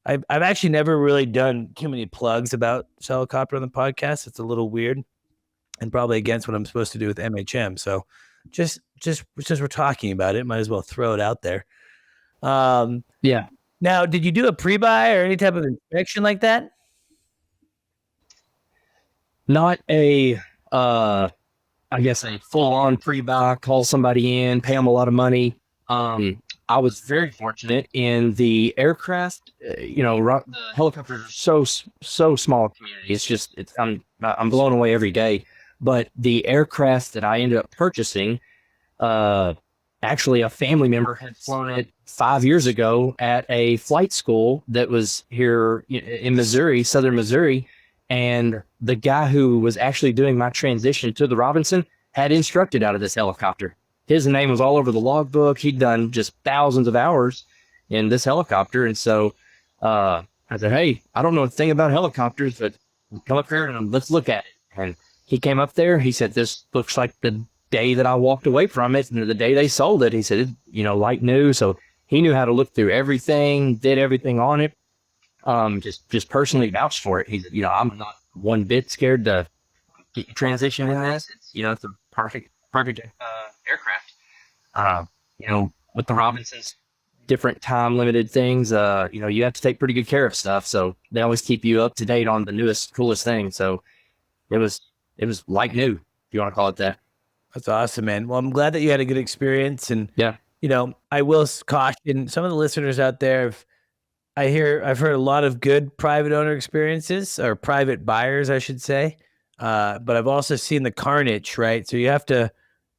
I've actually never really done too many plugs about HeliCASTS on the podcast. It's a little weird and probably against what I'm supposed to do with MHM. So just since we're talking about it, might as well throw it out there. Yeah. Now, did you do a pre-buy or any type of inspection like that? Not a, I guess a full-on pre-buy, call somebody in, pay them a lot of money. I was very fortunate in the aircraft. The helicopters are so small community. It's just, I'm blown away every day. But the aircraft that I ended up purchasing, actually a family member had flown it 5 years ago at a flight school that was here in Missouri, southern Missouri. And the guy who was actually doing my transition to the Robinson had instructed out of this helicopter. His name was all over the logbook. He'd done just thousands of hours in this helicopter. And so I said, hey, I don't know a thing about helicopters, but come up here and let's look at it. And he came up there. He said, this looks like the day that I walked away from it and the day they sold it. He said, like new. So he knew how to look through everything, did everything on it. Just personally vouched for it. He said, I'm not one bit scared to get you transition in this. It's a perfect aircraft. With the Robinsons, different time limited things, you have to take pretty good care of stuff. So they always keep you up to date on the newest, coolest thing. So it was like new, if you want to call it that. That's awesome, man. Well, I'm glad that you had a good experience. And, yeah, I will caution some of the listeners out there. I've heard a lot of good private owner experiences, or private buyers, I should say. But I've also seen the carnage, right? So you have to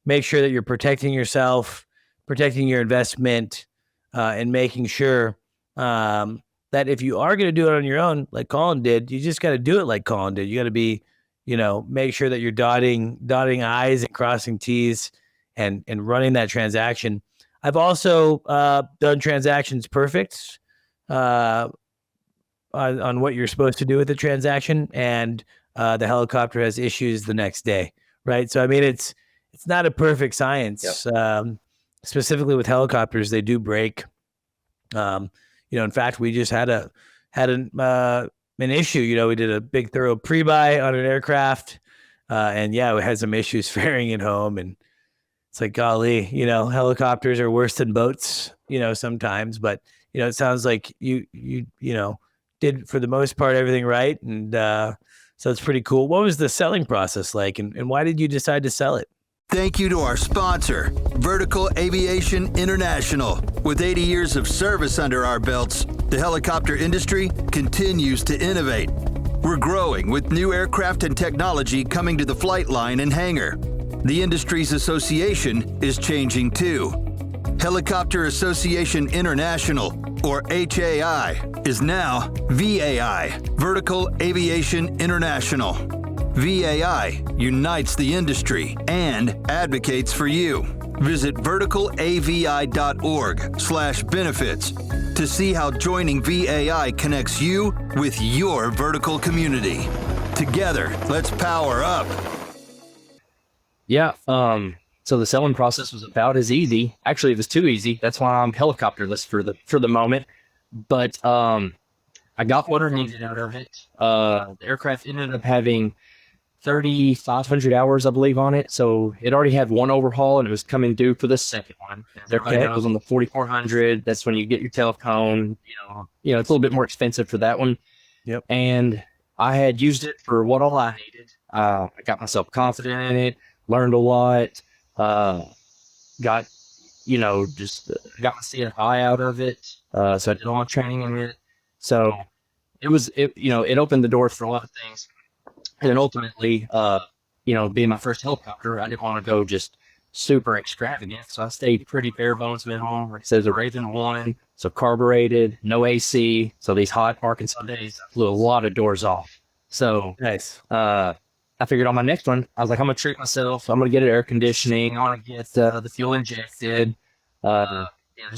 make sure that you're protecting yourself, protecting your investment, and making sure that if you are going to do it on your own, like Colin did, you just got to do it like Colin did. You got to be, make sure that you're dotting I's and crossing T's and running that transaction. I've also done transactions perfect on what you're supposed to do with the transaction, and the helicopter has issues the next day, right? So I mean, it's not a perfect science. Yep. Specifically with helicopters, they do break. In fact, we just had an issue. We did a big thorough pre-buy on an aircraft, and we had some issues ferrying it home, and it's like, golly, helicopters are worse than boats, sometimes, but it sounds like you did for the most part everything right, and so it's pretty cool. What was the selling process like, and why did you decide to sell it? Thank you to our sponsor, Vertical Aviation International. With 80 years of service under our belts, the helicopter industry continues to innovate. We're growing with new aircraft and technology coming to the flight line and hangar. The industry's association is changing too. Helicopter Association International, or HAI, is now VAI, Vertical Aviation International. VAI unites the industry and advocates for you. Visit verticalavi.org/benefits to see how joining VAI connects you with your vertical community. Together, let's power up. Yeah. So the selling process was about as easy. Actually, it was too easy. That's why I'm helicopterless for the moment. But I got what I needed out of it. The aircraft ended up having 3,500 hours, I believe, on it. So it already had one overhaul, and it was coming due for the second one. Everybody knows on the 4,400, that's when you get your telecone. It's a little bit more expensive for that one. Yep. And I had used it for what all I needed. I got myself confident in it, learned a lot, got my CFI out of it. So I did all my training in it. So it opened the door for a lot of things. And then ultimately, being my first helicopter, I didn't want to go just super extravagant. So I stayed pretty bare bones minimum. Like I said, it was a Raven I, so carbureted, no AC. So these hot Arkansas days, I flew a lot of doors off. So nice. I figured on my next one, I was like, I'm going to treat myself. I'm going to get it air conditioning. I want to get the fuel injected. Just a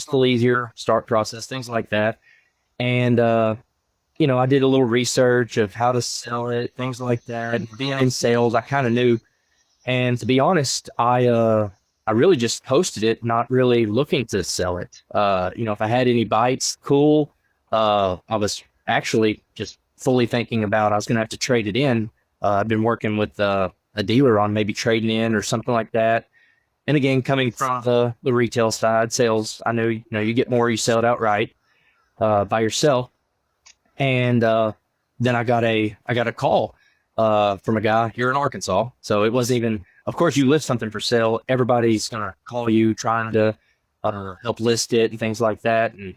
little easier start process, things like that. And I did a little research of how to sell it, things like that. Being in sales, I kind of knew. And to be honest, I really just posted it, not really looking to sell it. If I had any bites, cool. I was actually just fully thinking about I was going to have to trade it in. I've been working with a dealer on maybe trading in or something like that. And again, coming from the retail side, sales, I know you get more, you sell it outright by yourself. And then I got a call from a guy here in Arkansas. So it wasn't even, of course, you list something for sale, everybody's gonna call you trying to help list it and things like that. And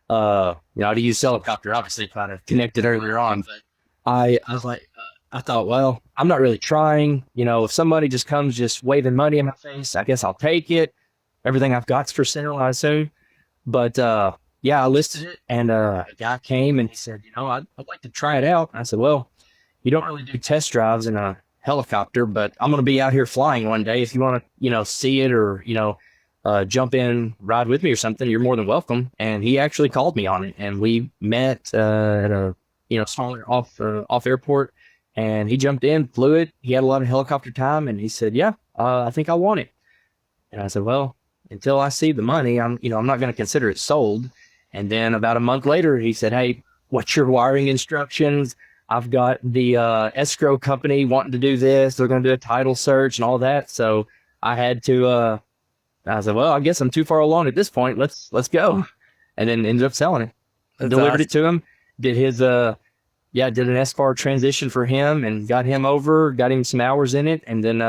I use HeliCASTS, obviously, kind of connected earlier on. But I was like, I thought, well, I'm not really trying. If somebody just comes just waving money in my face, I guess I'll take it. Everything I've got's for sale, I assume. But yeah, I listed it, and a guy came and he said, I'd like to try it out. I said, well, you don't really do test drives in a helicopter, but I'm going to be out here flying one day. If you want to, see it or, jump in, ride with me or something, you're more than welcome. And he actually called me on it, and we met at a, smaller off airport, and he jumped in, flew it. He had a lot of helicopter time, and he said, yeah, I think I want it. And I said, well, until I see the money, I'm not going to consider it sold. And then about a month later, he said, hey, what's your wiring instructions? I've got the escrow company wanting to do this. They're going to do a title search and all that. So I had to, I said, well, I guess I'm too far along at this point. Let's go. And then ended up selling it. Delivered it to him. Did his, did an SFAR transition for him and got him over, got him some hours in it. And then,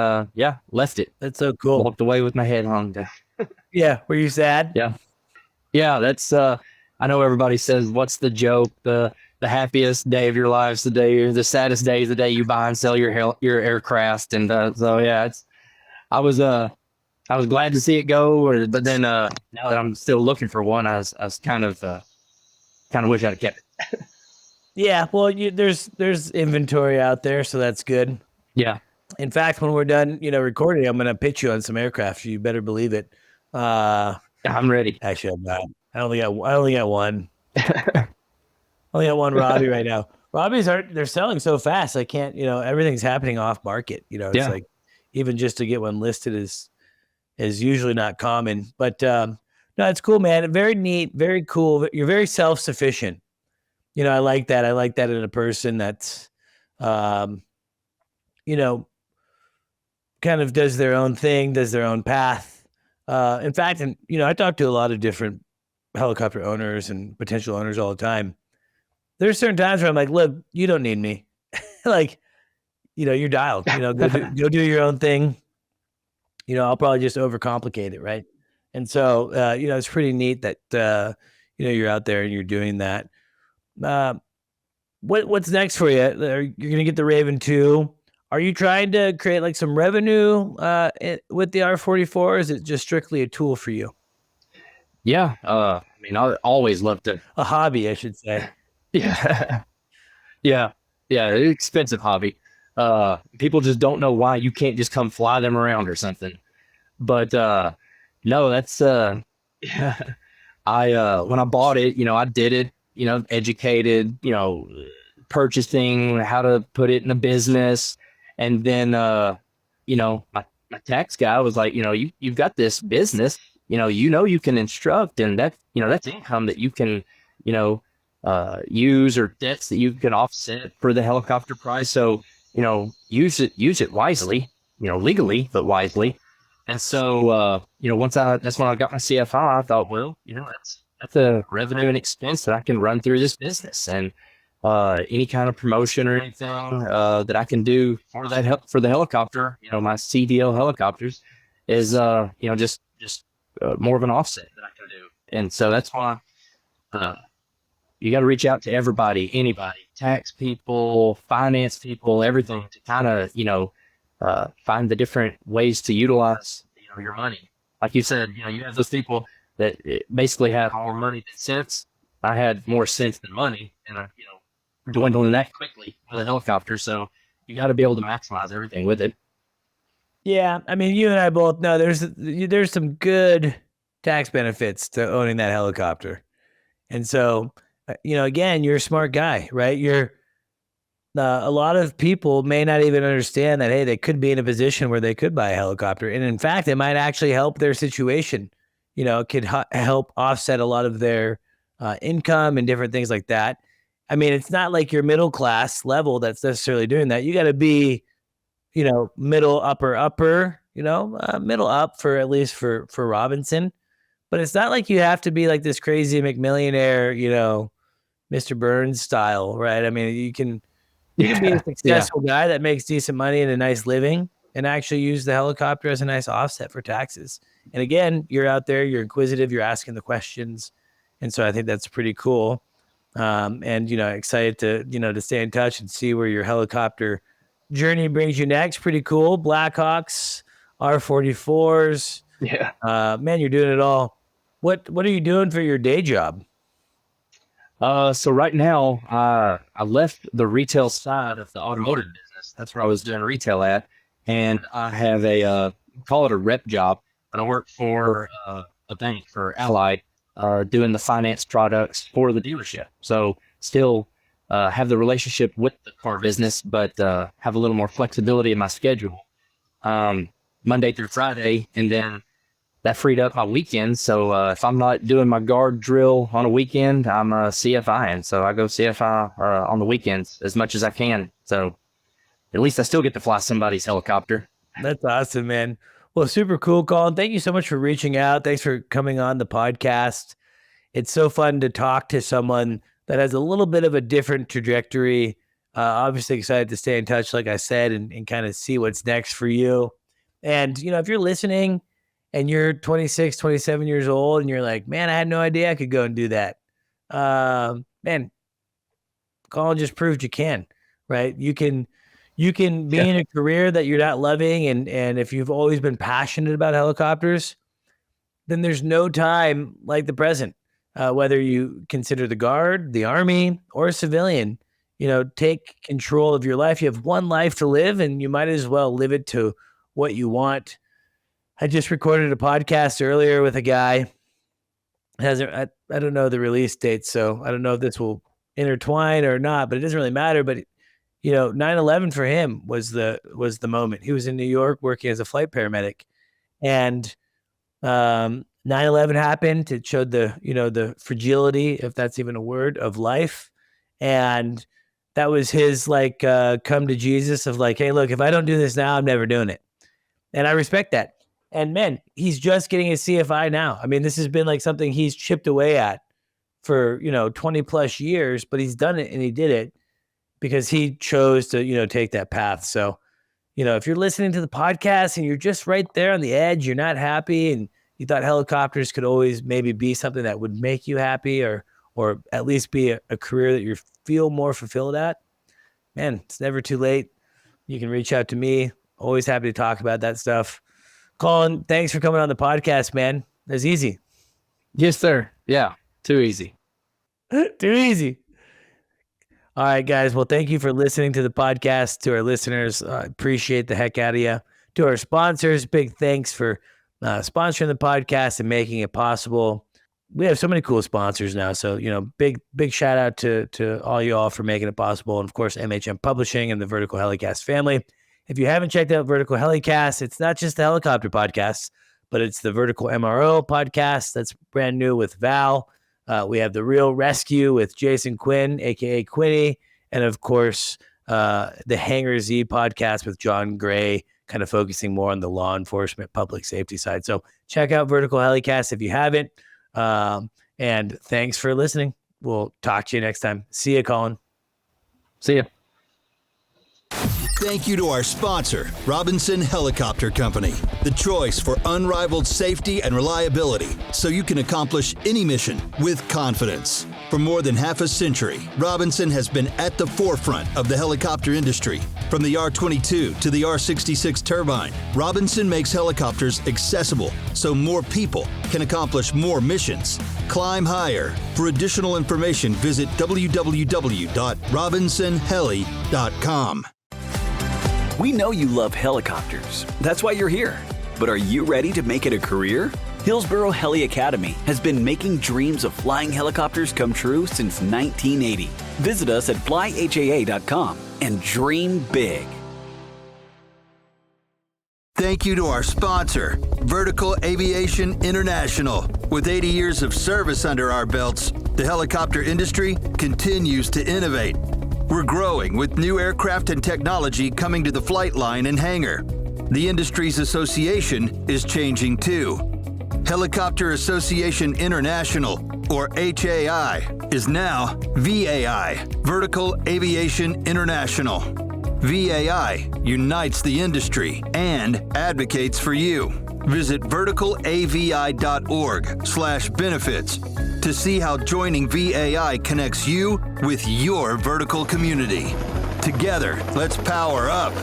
left it. That's so cool. Walked away with my head hung down. Yeah. Were you sad? Yeah. Yeah. That's, I know everybody says, what's the joke? The happiest day of your life is the saddest day is the day you buy and sell your aircraft. And so yeah, I was glad to see it go, but then now that I'm still looking for one, I was kind of wish I'd have kept it. Yeah, well, there's inventory out there, so that's good. Yeah. In fact, when we're done, recording, I'm gonna pitch you on some aircraft. You better believe it. I'm ready. Actually, I'm not. I only got one. Only got one Robbie right now. Robbies they're selling so fast. I can't, everything's happening off market. It's like even just to get one listed is usually not common. But no, it's cool, man. Very neat, very cool. You're very self-sufficient. I like that. I like that in a person that's kind of does their own thing, does their own path. In fact, I talk to a lot of different helicopter owners and potential owners all the time. There's certain times where I'm like, look, you don't need me. Like, you're dialed, go do your own thing. I'll probably just overcomplicate it. Right. And so, it's pretty neat that, you're out there and you're doing that. What's next for you? You're going to get the Raven II. Are you trying to create like some revenue, with the R44, or is it just strictly a tool for you? Yeah. I always loved it. A hobby, I should say. Yeah. Yeah. Expensive hobby. People just don't know why you can't just come fly them around or something. But, no, that's, when I bought it, I did it, educated, purchasing, how to put it in a business. And then, my tax guy was like, you've got this business, you can instruct, and that's income that you can, use, or debts that you can offset for the helicopter price. So, use it wisely, legally, but wisely. And so, that's when I got my CFI, I thought, well, that's a revenue and expense that I can run through this business. And any kind of promotion or anything that I can do for for the helicopter, my CDL helicopters is, just more of an offset that I can do. And so that's why you got to reach out to everybody, anybody, tax people, finance people, everything, to kind of, find the different ways to utilize, your money. Like you said, you have those people that basically have more money than sense. I had more sense than money, and dwindling that quickly with a helicopter. So you got to be able to maximize everything with it. Yeah, you and I both know there's some good tax benefits to owning that helicopter, and so again, you're a smart guy, right? A lot of people may not even understand that, hey, they could be in a position where they could buy a helicopter. And in fact, it might actually help their situation. It could help offset a lot of their income and different things like that. I mean, it's not like your middle class level that's necessarily doing that. You got to be, middle, upper, middle up for at least for Robinson. But it's not like you have to be like this crazy McMillionaire, Mr. Burns style, right? I mean, you can be a successful guy that makes decent money and a nice living and actually use the helicopter as a nice offset for taxes. And again, you're out there, you're inquisitive, you're asking the questions. And so I think that's pretty cool. And, excited to stay in touch and see where your helicopter journey brings you next. Pretty cool. Blackhawks, R44s. Yeah. Man, you're doing it all. What are you doing for your day job? So right now, I left the retail side of the automotive business. That's where I was doing retail at. And I have call it a rep job. And I work for a bank for Allied, doing the finance products for the dealership. So still have the relationship with the car business, but have a little more flexibility in my schedule. Monday through Friday, and then that freed up my weekends. So if I'm not doing my guard drill on a weekend, I'm CFIing. So I go CFI on the weekends as much as I can. So at least I still get to fly somebody's helicopter. That's awesome, man. Well, super cool, Colin. Thank you so much for reaching out. Thanks for coming on the podcast. It's so fun to talk to someone that has a little bit of a different trajectory. Obviously excited to stay in touch, like I said, and kind of see what's next for you. And, if you're listening and you're 26, 27 years old and you're like, man, I had no idea I could go and do that. Man, Colin just proved you can, right? You can be in a career that you're not loving. And if you've always been passionate about helicopters, then there's no time like the present, whether you consider the Guard, the Army, or a civilian. Take control of your life. You have one life to live, and you might as well live it to what you want. I just recorded a podcast earlier with a guy. I don't know the release date, so I don't know if this will intertwine or not, but it doesn't really matter. But 9/11 for him was the moment. He was in New York working as a flight paramedic, and 9/11 happened. It showed the fragility, if that's even a word, of life. And that was his come to Jesus of like, hey, look, if I don't do this now, I'm never doing it. And I respect that. And man, he's just getting his CFI now. I mean, this has been like something he's chipped away at for, 20 plus years, but he's done it and he did it because he chose to, take that path. So, if you're listening to the podcast and you're just right there on the edge, you're not happy and you thought helicopters could always maybe be something that would make you happy or at least be a career that you feel more fulfilled at, man, it's never too late. You can reach out to me. Always happy to talk about that stuff. Colin, thanks for coming on the podcast, man. That's easy. Yes, sir. Yeah, too easy. Too easy. All right, guys. Well, thank you for listening to the podcast. To our listeners, appreciate the heck out of you. To our sponsors, big thanks for sponsoring the podcast and making it possible. We have so many cool sponsors now. So, big shout out to all you all for making it possible. And of course, MHM Publishing and the Vertical HeliCASTS family. If you haven't checked out Vertical HeliCASTS, it's not just the helicopter podcast, but it's the Vertical MRO podcast that's brand new with Val. We have the Real Rescue with Jason Quinn, aka Quinny, and of course, the Hangar Z podcast with John Gray, kind of focusing more on the law enforcement, public safety side. So check out Vertical HeliCASTS if you haven't. And thanks for listening. We'll talk to you next time. See you, Colin. See ya. Thank you to our sponsor, Robinson Helicopter Company, the choice for unrivaled safety and reliability so you can accomplish any mission with confidence. For more than half a century, Robinson has been at the forefront of the helicopter industry. From the R-22 to the R-66 turbine, Robinson makes helicopters accessible so more people can accomplish more missions. Climb higher. For additional information, visit www.robinsonheli.com. We know you love helicopters. That's why you're here. But are you ready to make it a career? Hillsborough Heli Academy has been making dreams of flying helicopters come true since 1980. Visit us at flyhaa.com and dream big. Thank you to our sponsor, Vertical Aviation International. With 80 years of service under our belts, the helicopter industry continues to innovate. We're growing with new aircraft and technology coming to the flight line and hangar. The industry's association is changing too. Helicopter Association International, or HAI, is now VAI, Vertical Aviation International. VAI unites the industry and advocates for you. Visit verticalavi.org/benefits to see how joining VAI connects you with your vertical community. Together, let's power up